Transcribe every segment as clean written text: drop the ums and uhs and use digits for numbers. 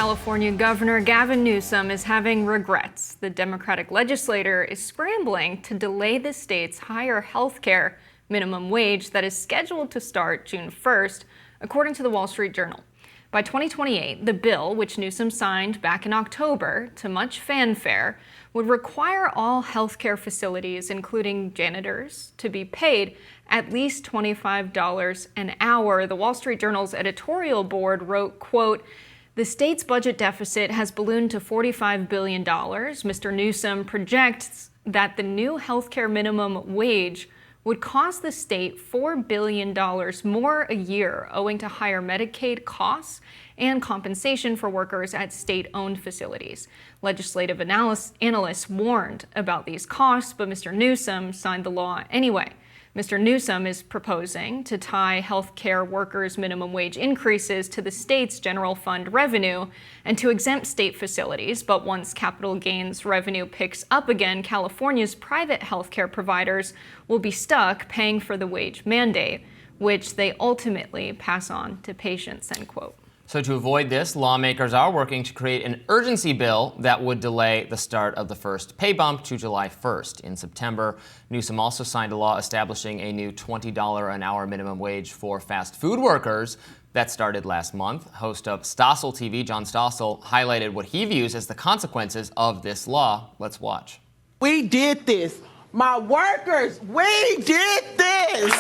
California Governor Gavin Newsom is having regrets. The Democratic legislator is scrambling to delay the state's higher health care minimum wage that is scheduled to start June 1st, according to the Wall Street Journal. By 2028, the bill, which Newsom signed back in October to much fanfare, would require all healthcare facilities, including janitors, to be paid at least $25 an hour. The Wall Street Journal's editorial board wrote, quote, "The state's budget deficit has ballooned to $45 billion. Mr. Newsom projects that the new healthcare minimum wage would cost the state $4 billion more a year, owing to higher Medicaid costs and compensation for workers at state-owned facilities. Legislative analysts warned about these costs, but Mr. Newsom signed the law anyway. Mr. Newsom is proposing to tie healthcare workers' minimum wage increases to the state's general fund revenue and to exempt state facilities. But once capital gains revenue picks up again, California's private healthcare providers will be stuck paying for the wage mandate, which they ultimately pass on to patients," end quote. So to avoid this, lawmakers are working to create an urgency bill that would delay the start of the first pay bump to July 1st. In September, Newsom also signed a law establishing a new $20 an hour minimum wage for fast food workers that started last month. Host of Stossel TV, John Stossel, highlighted what he views as the consequences of this law. Let's watch. We did this. My workers, we did this.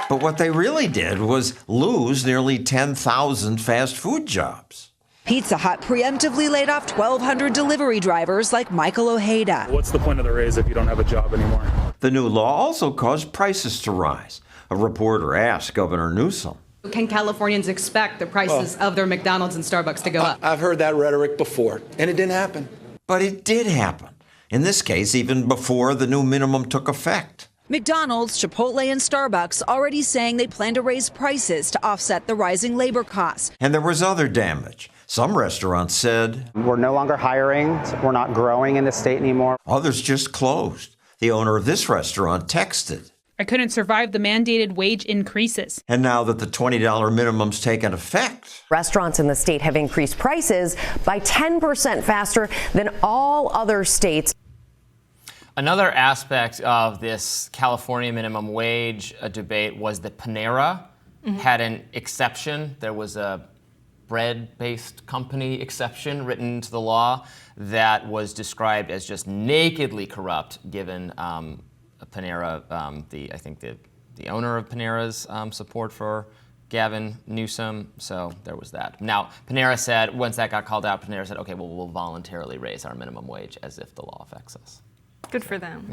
But what they really did was lose nearly 10,000 fast food jobs. Pizza Hut preemptively laid off 1,200 delivery drivers like Michael Ojeda. What's the point of the raise if you don't have a job anymore? The new law also caused prices to rise. A reporter asked Governor Newsom, "Can Californians expect the prices of their McDonald's and Starbucks to go up?" I've heard that rhetoric before, and it didn't happen. But it did happen. In this case, even before the new minimum took effect. McDonald's, Chipotle, and Starbucks already saying they plan to raise prices to offset the rising labor costs. And there was other damage. Some restaurants said, "We're no longer hiring. We're not growing in the state anymore." Others just closed. The owner of this restaurant texted, "I couldn't survive the mandated wage increases." And now that the $20 minimum's taken effect, restaurants in the state have increased prices by 10% faster than all other states. Another aspect of this California minimum wage debate was that Panera had an exception. There was a bread-based company exception written into the law that was described as just nakedly corrupt, given Panera, the owner of Panera's support for Gavin Newsom. So there was that. Now, Panera said, once that got called out, Panera said, okay, well, we'll voluntarily raise our minimum wage as if the law affects us. Good for them.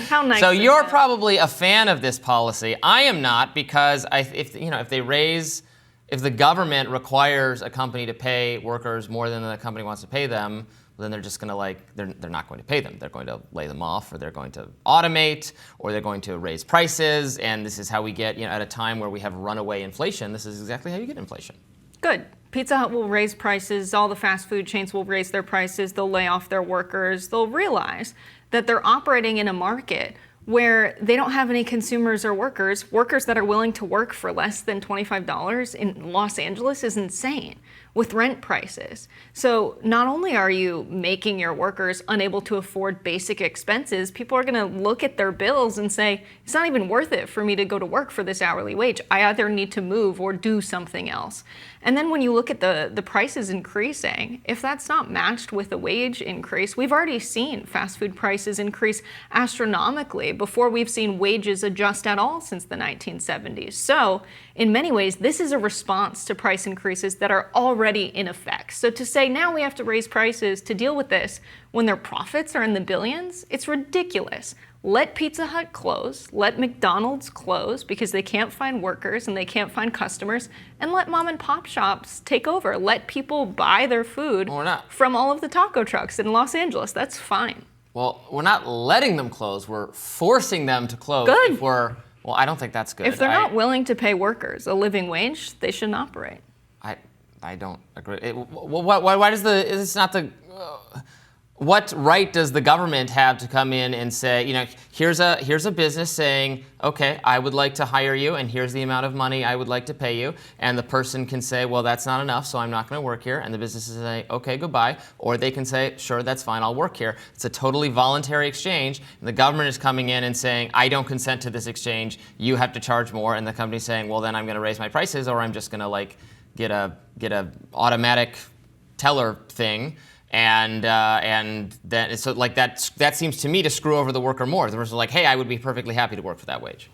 How nice. So you're probably a fan of this policy. I am not, because if the government requires a company to pay workers more than the company wants to pay them, then they're just going to they're not going to pay them. They're going to lay them off, or they're going to automate, or they're going to raise prices. And this is how we get, at a time where we have runaway inflation, this is exactly how you get inflation. Good. Pizza Hut will raise prices. All the fast food chains will raise their prices. They'll lay off their workers. They'll realize that they're operating in a market where they don't have any consumers or workers that are willing to work for less than $25 in Los Angeles is insane with rent prices. So not only are you making your workers unable to afford basic expenses, people are going to look at their bills and say, it's not even worth it for me to go to work for this hourly wage. I either need to move or do something else. And then when you look at the prices increasing, if that's not matched with a wage increase, we've already seen fast food prices increase astronomically before we've seen wages adjust at all since the 1970s. So in many ways, this is a response to price increases that are already in effect. So to say now we have to raise prices to deal with this when their profits are in the billions, it's ridiculous. Let Pizza Hut close, let McDonald's close because they can't find workers and they can't find customers, and let mom and pop shops take over. Let people buy their food from all of the taco trucks in Los Angeles. That's fine. Well, we're not letting them close. We're forcing them to close. Good. Well, I don't think that's good. If they're not willing to pay workers a living wage, they shouldn't operate. I don't agree. Why does it's not the... What right does the government have to come in and say, here's a business saying, okay, I would like to hire you, and here's the amount of money I would like to pay you, and the person can say, well, that's not enough, so I'm not going to work here, and the business will say, okay, goodbye, or they can say, sure, that's fine, I'll work here. It's a totally voluntary exchange, and the government is coming in and saying, I don't consent to this exchange, you have to charge more, and the company's saying, well, then I'm going to raise my prices, or I'm just going to get a automatic teller thing. And then so that seems to me to screw over the worker more. The person like, hey, I would be perfectly happy to work for that wage.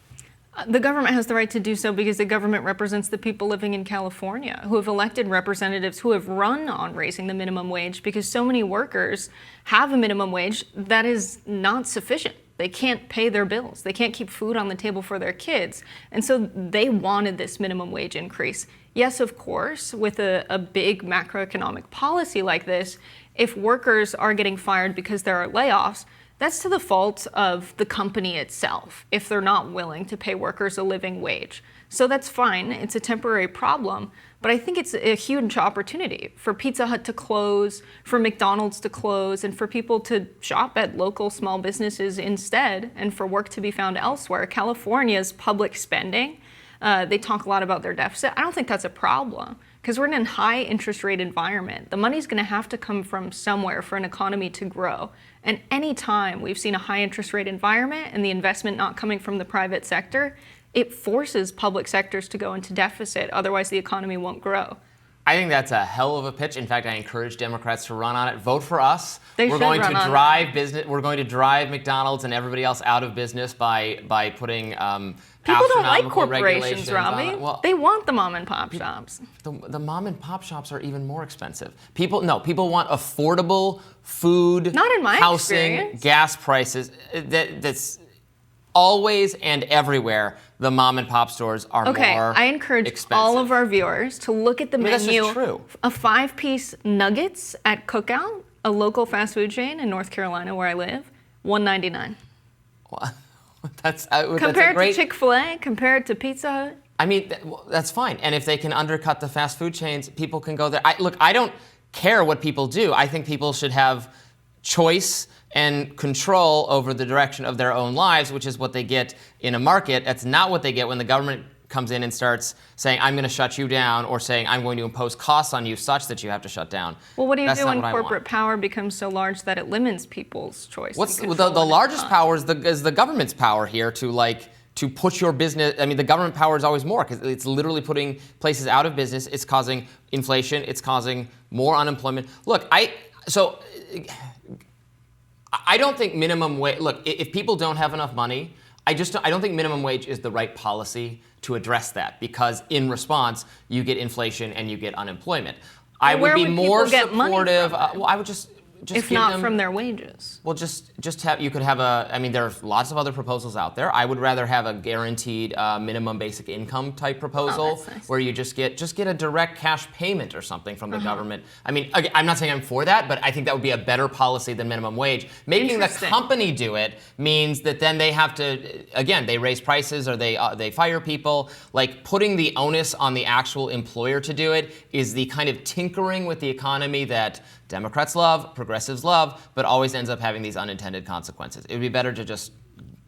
The government has the right to do so because the government represents the people living in California who have elected representatives who have run on raising the minimum wage because so many workers have a minimum wage that is not sufficient. They can't pay their bills. They can't keep food on the table for their kids. And so they wanted this minimum wage increase. Yes, of course, with a big macroeconomic policy like this, if workers are getting fired because there are layoffs, that's to the fault of the company itself if they're not willing to pay workers a living wage. So that's fine. It's a temporary problem. But I think it's a huge opportunity for Pizza Hut to close, for McDonald's to close, and for people to shop at local small businesses instead, and for work to be found elsewhere. California's public spending, they talk a lot about their deficit. I don't think that's a problem because we're in a high interest rate environment. The money's going to have to come from somewhere for an economy to grow. And any time we've seen a high interest rate environment and the investment not coming from the private sector, it forces public sectors to go into deficit. Otherwise, the economy won't grow. I think that's a hell of a pitch. In fact, I encourage Democrats to run on it. Vote for us. We're going to drive business. We're going to drive McDonald's and everybody else out of business by putting people don't like corporations, regulations Robbie. Well, they want the mom and pop shops. The mom and pop shops are even more expensive. People want affordable food, not in my housing, experience. Gas prices. That's always and everywhere. The mom and pop stores are more expensive. Okay, I encourage all of our viewers to look at the menu. That's just true. A 5-piece nuggets at Cookout, a local fast food chain in North Carolina where I live, $1.99. Well, Compared to Chick-fil-A, compared to Pizza Hut. I mean, that's fine. And if they can undercut the fast food chains, people can go there. I don't care what people do. I think people should have choice and control over the direction of their own lives, which is what they get in a market. That's not what they get when the government comes in and starts saying, I'm going to shut you down, or saying, I'm going to impose costs on you such that you have to shut down. Well, what do you do when corporate power becomes so large that it limits people's choice? The largest power is the government's power here to put your business. I mean, the government power is always more because it's literally putting places out of business. It's causing inflation. It's causing more unemployment. Look, I don't think minimum wage. Look, if people don't have enough money, I don't think minimum wage is the right policy to address that, because in response you get inflation and you get unemployment. I would be more supportive. Well, I would just if not from their wages. Well, just have, you could have I mean, there are lots of other proposals out there. I would rather have a guaranteed minimum basic income type proposal where you just get a direct cash payment or something from the government. I mean, I'm not saying I'm for that, but I think that would be a better policy than minimum wage. Making the company do it means that then they have to, again, they raise prices or they fire people. Like, putting the onus on the actual employer to do it is the kind of tinkering with the economy that Democrats love, progressives love, but always ends up having these unintended consequences. It would be better to just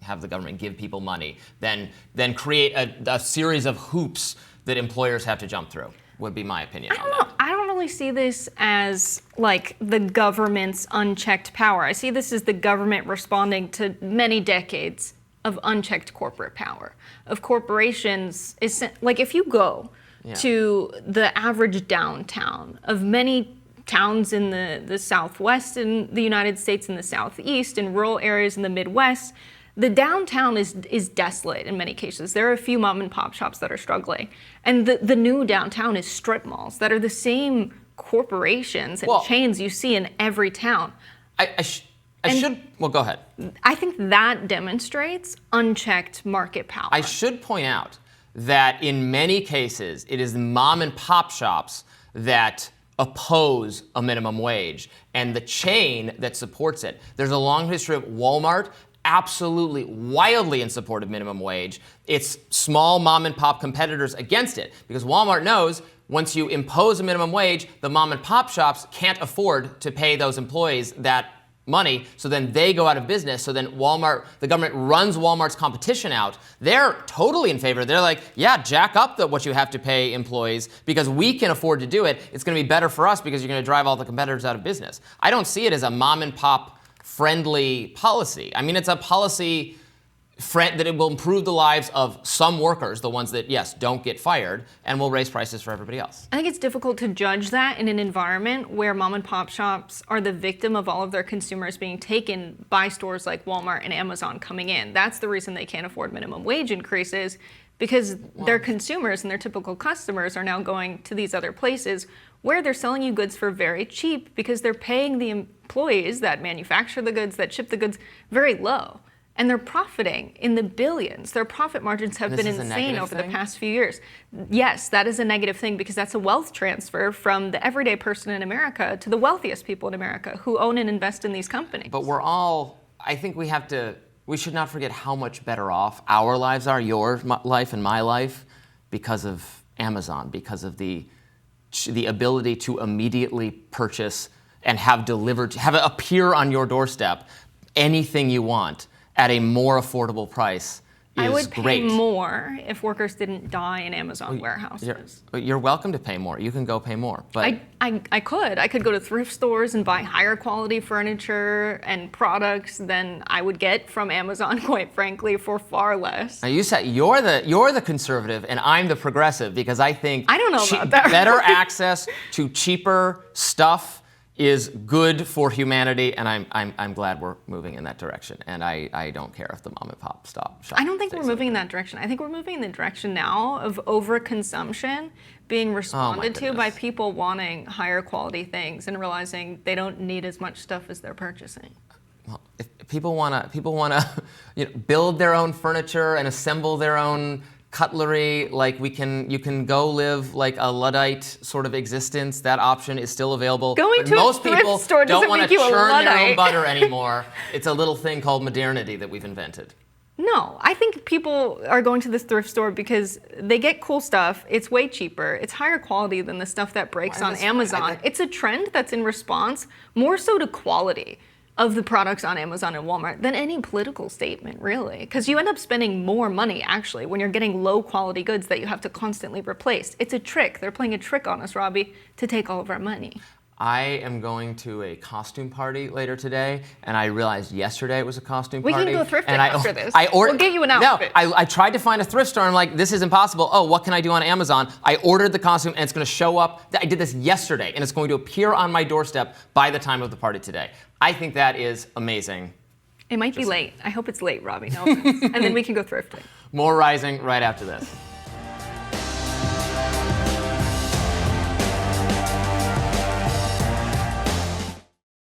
have the government give people money than create a series of hoops that employers have to jump through, would be my opinion on that. I don't really see this as like the government's unchecked power. I see this as the government responding to many decades of unchecked corporate power, of corporations. Like, if you go to the average downtown of many towns in the Southwest in the United States, in the Southeast, in rural areas in the Midwest, the downtown is desolate in many cases. There are a few mom and pop shops that are struggling. And the new downtown is strip malls that are the same corporations and chains you see in every town. Well, go ahead. I think that demonstrates unchecked market power. I should point out that in many cases, it is the mom and pop shops that oppose a minimum wage and the chain that supports it. There's a long history of Walmart absolutely wildly in support of minimum wage. It's small mom and pop competitors against it, because Walmart knows once you impose a minimum wage, the mom and pop shops can't afford to pay those employees that money, so then they go out of business. So then Walmart, the government runs Walmart's competition out. They're totally in favor. They're like, yeah, jack up what you have to pay employees because we can afford to do it. It's going to be better for us because you're going to drive all the competitors out of business. I don't see it as a mom and pop friendly policy. I mean, it's a policy that it will improve the lives of some workers, the ones that, yes, don't get fired, and will raise prices for everybody else. I think it's difficult to judge that in an environment where mom and pop shops are the victim of all of their consumers being taken by stores like Walmart and Amazon coming in. That's the reason they can't afford minimum wage increases, because their consumers and their typical customers are now going to these other places where they're selling you goods for very cheap because they're paying the employees that manufacture the goods, that ship the goods, very low. And they're profiting in the billions. Their profit margins have been insane over the past few years. Yes, that is a negative thing because that's a wealth transfer from the everyday person in America to the wealthiest people in America who own and invest in these companies. But I think we should not forget how much better off our lives are, your life and my life, because of Amazon, because of the ability to immediately purchase and have it appear on your doorstep anything you want at a more affordable price is great. I would pay more if workers didn't die in Amazon warehouses. You're welcome to pay more. You can go pay more. But I could go to thrift stores and buy higher quality furniture and products than I would get from Amazon, quite frankly, for far less. Now you said you're the conservative and I'm the progressive because I think I don't know about that. Better access to cheaper stuff is good for humanity, and I'm glad we're moving in that direction. And I don't care if the mom and pop shop. I don't think we're moving in that direction. I think we're moving in the direction now of overconsumption being responded to by people wanting higher quality things and realizing they don't need as much stuff as they're purchasing. Well, if people wanna build their own furniture and assemble their own cutlery, like you can go live like a Luddite sort of existence. That option is still available. Going to a thrift store doesn't make you a Luddite. Most people don't want to churn their own butter anymore. It's a little thing called modernity that we've invented. No, I think people are going to this thrift store because they get cool stuff. It's way cheaper. It's higher quality than the stuff that breaks on Amazon. It's a trend that's in response more so to quality of the products on Amazon and Walmart than any political statement, really. Because you end up spending more money, actually, when you're getting low-quality goods that you have to constantly replace. It's a trick. They're playing a trick on us, Robby, to take all of our money. I am going to a costume party later today, and I realized yesterday it was a costume party. We can go thrifting after this. We'll get you an outfit. No, I tried to find a thrift store, and I'm like, this is impossible. Oh, what can I do on Amazon? I ordered the costume, and it's going to show up. I did this yesterday, and it's going to appear on my doorstep by the time of the party today. I think that is amazing. It might be late. I hope it's late, Robby. No offense. And then we can go thrifting. More Rising right after this.